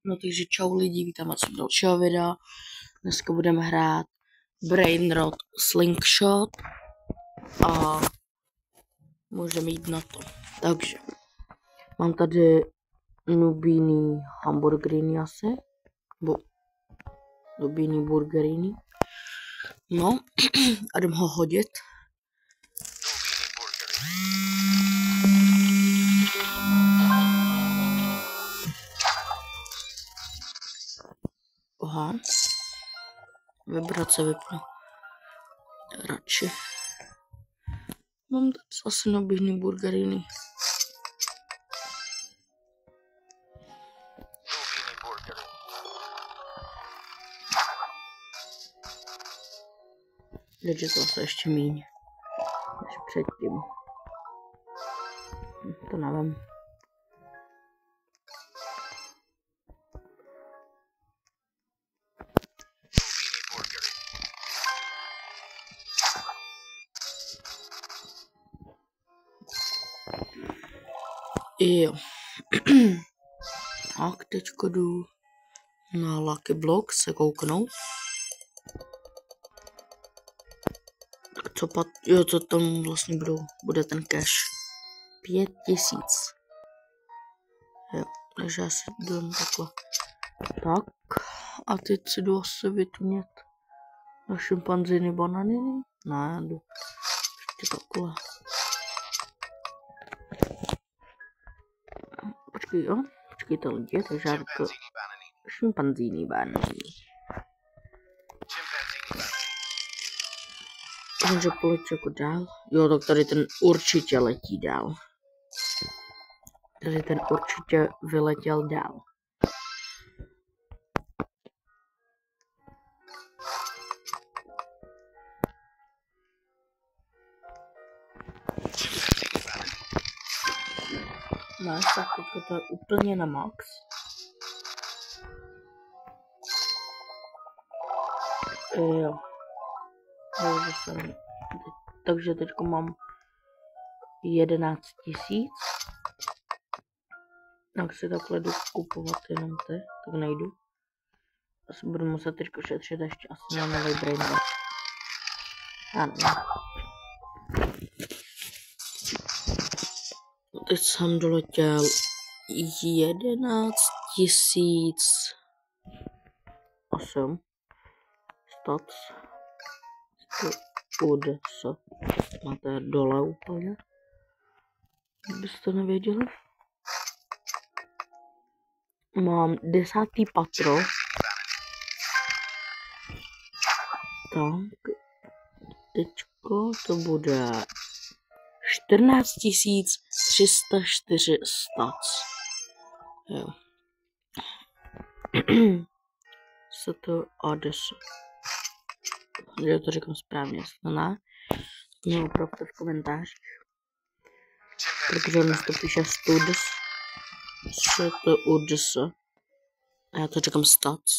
No takže čau lidi, vítám vás u dalšího videa. Dneska budeme hrát Brainrot Slingshot a můžeme jít na to. Takže mám tady nubíný hamburgerini asi, nebo nubíný burgerini. No a jdem ho hodit. Aha. Vybrat se vypnu. Radši. Mám tady zase nabíhný burgerini. Takže to zase ještě míň než předtím. To nevím. Jo. A teďko jdu na Lucky Block se kouknout. Co tam vlastně bude ten cash. 5000. Jo, takže já si jdu takhle. Tak. A teď si jdu asi vytunět na šimpanziny bananiny. Ne, jdu ještě takhle. Počkejte lidi, takže já to šimpanzíny bananiny. Takže poletí jako dál. Jo, tak tady ten určitě letí dál. Tady ten určitě vyletěl dál. No, tak to je úplně na max. Jo. Takže teď mám 11 000. Tak si takhle jdu kupovat jenom ty, tak nejdu. Asi budu muset teď šetřit ještě asi na nový Brainrot. Ano. Teď jsem doletěl 11 008 stats. To máte dole úplně. Byste nevěděli. Mám 10. patro. Tak. Teďko to bude 14 304 stats. Jo. Se to A10. Já to říkám správně, jestli ne. Mě opravdu v komentářích. Protože on to píše studs. Se to UDS. A já to říkám stats.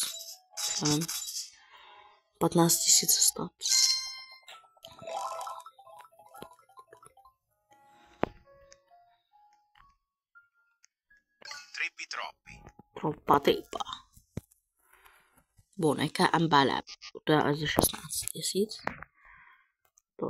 15 000 stats. Troppa typa. Boneka Ambala. To je asi 16 000. To.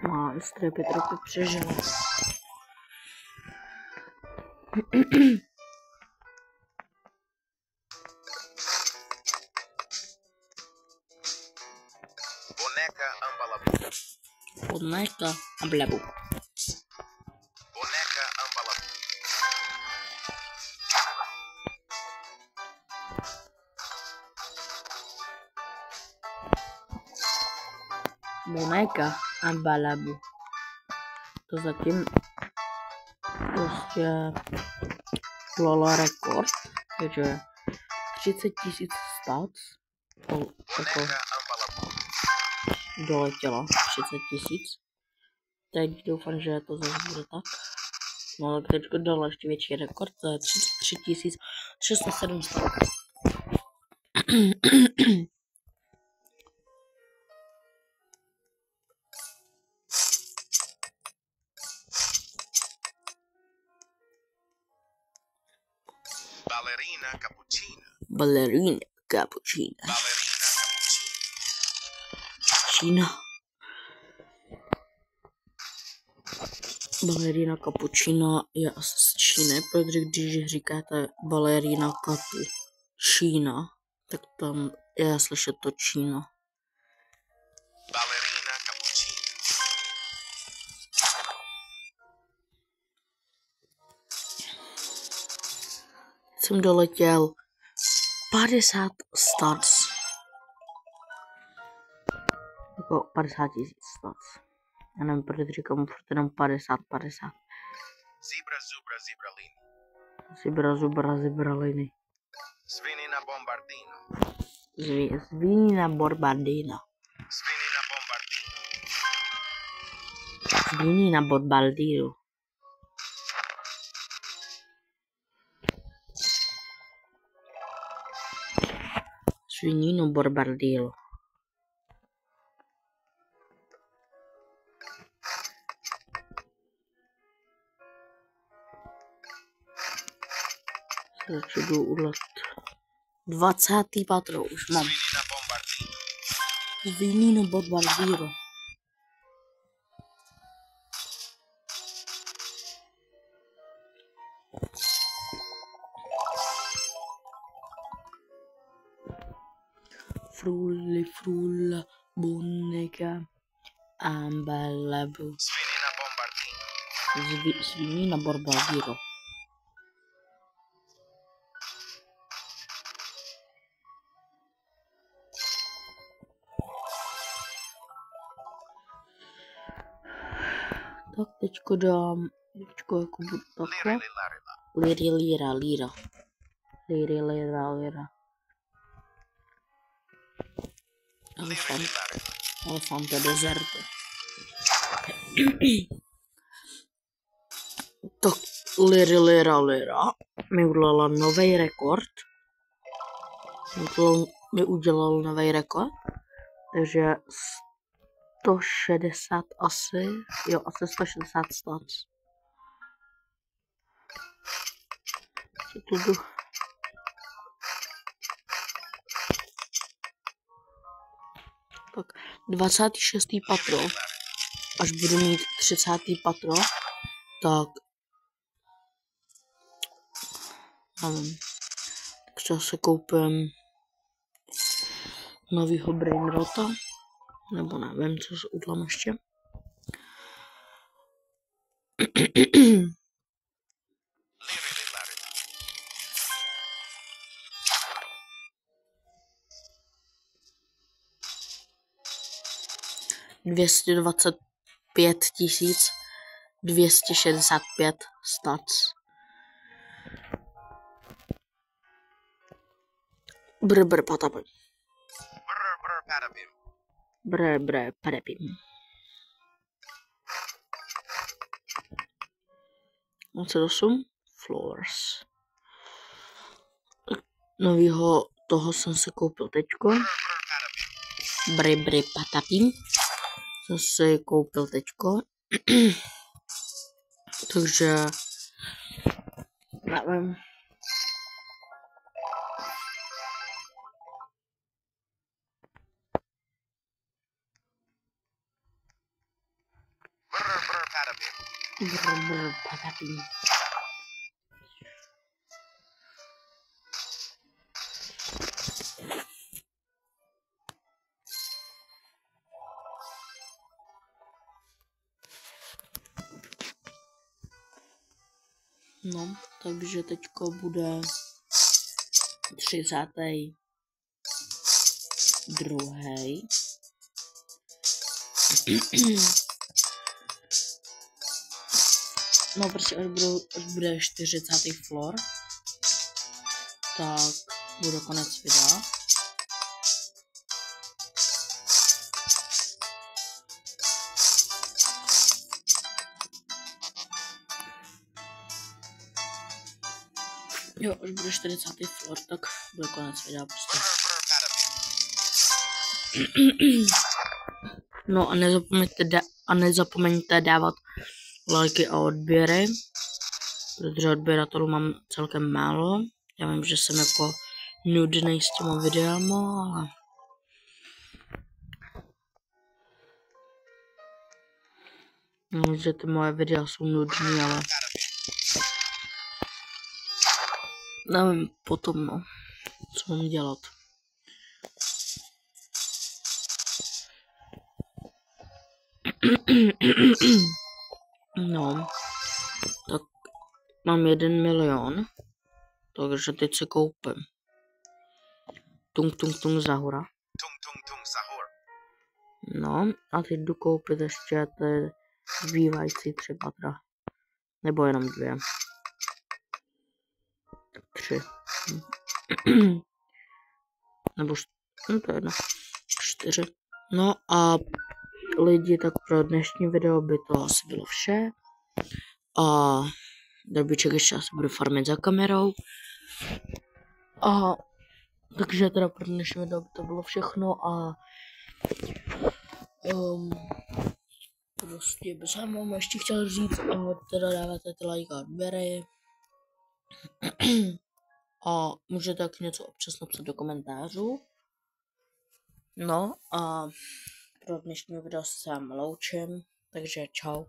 Má strepy trochu přežila. Boneka Ambalabu. Boneka Ambalabu. To zatím prostě Lola rekord, takže 30 000 stats. Jako doletěla 30 000. Teď doufám, že to zase bude tak. No tak teď dala ještě větší rekord, to je 33 670. Ballerina cappuccina. Ballerina cappuccina. Ballerina cappuccina. Čína. Balerina cappuccina je asi z Číny, protože když říkáte balerina cappuccina, tak tam je slyšet to Čína. Ballerina cappuccina. Jsem doletěl 50 stars. Jako 50 000 stars. Já nevím, proč říkám furt jenom 50. Zebra zubra zebralini. Zebra zubra zebralini. Svinina bombardino. Svinina bombardino. Svinina bombardino. Svinina bombardino. Svinino bombardino. Začnu udělat 20. patro, už mám. Svinina bombardino. Svinino bombardino. Frulla, bonnica, ambalabu. Svinina bombardino. Svinina bombardino. Tak teďko dám, jako budu takhle. Lira. Elefante deserto. Tak lira mi udělala nový rekord. Mi udělal nový rekord. Takže 160 asi 160 stats. Co tu jdu? Tak 26. patro, až budu mít 30. patro, tak nevím, tak zase koupím novýho Brainrota, nebo nevím, co se udělám ještě. $225 265 stats. Brr patapim. Brr patapim. 28 floors. Novýho toho jsem si koupil teďko. Brr patapim. Jsem si koupil teďko. Takže nevím. Brr patapim. No, takže teďko bude 32. No prostě až bude 40. floor, tak bude konec videa. Jo, až bude 40. floor, tak bude konec videa prostě. No a nezapomeňte dávat lajky a odběry, protože odběratelů mám celkem málo. Já vím, že jsem jako nudnej s těma videama, ale no, že ty moje videa jsou nudný, ale nevím potom, no, co mám dělat. No, tak mám 1 milion, takže teď si koupím. Tung tung tung zahora. Tung tung tung sahur. No, a teď jdu koupit ještě ty zbývající 3 patra. Nebo jenom 2. 3. Nebo no to je jedno. 4. No a lidi, tak pro dnešní video by to asi bylo vše. A Drobíček ještě asi bude farmit za kamerou. A takže teda pro dnešní video by to bylo všechno a prostě bych vám ještě chtěl říct, teda dáváte ty like a odběry. A můžete tak něco občas napsat do komentářů. No a pro dnešní video se vám loučím, takže čau.